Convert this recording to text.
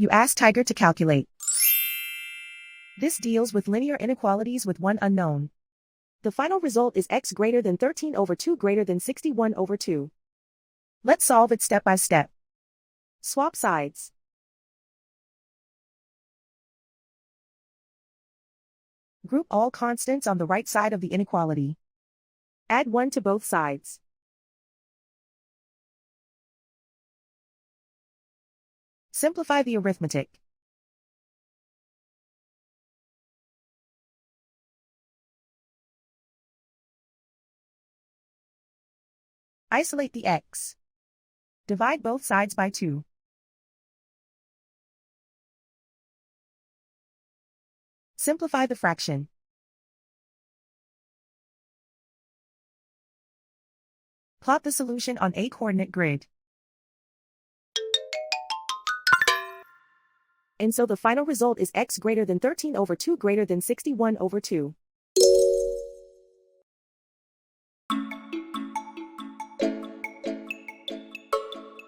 You ask Tiger to calculate. This deals with linear inequalities with one unknown. The final result is x greater than 13 over 2 greater than 61 over 2. Let's solve it step by step. Swap sides. Group all constants on the right side of the inequality. Add 1 to both sides. Simplify the arithmetic. Isolate the x. Divide both sides by 2. Simplify the fraction. Plot the solution on a coordinate grid. And so the final result is x greater than 13 over 2 greater than 61 over 2.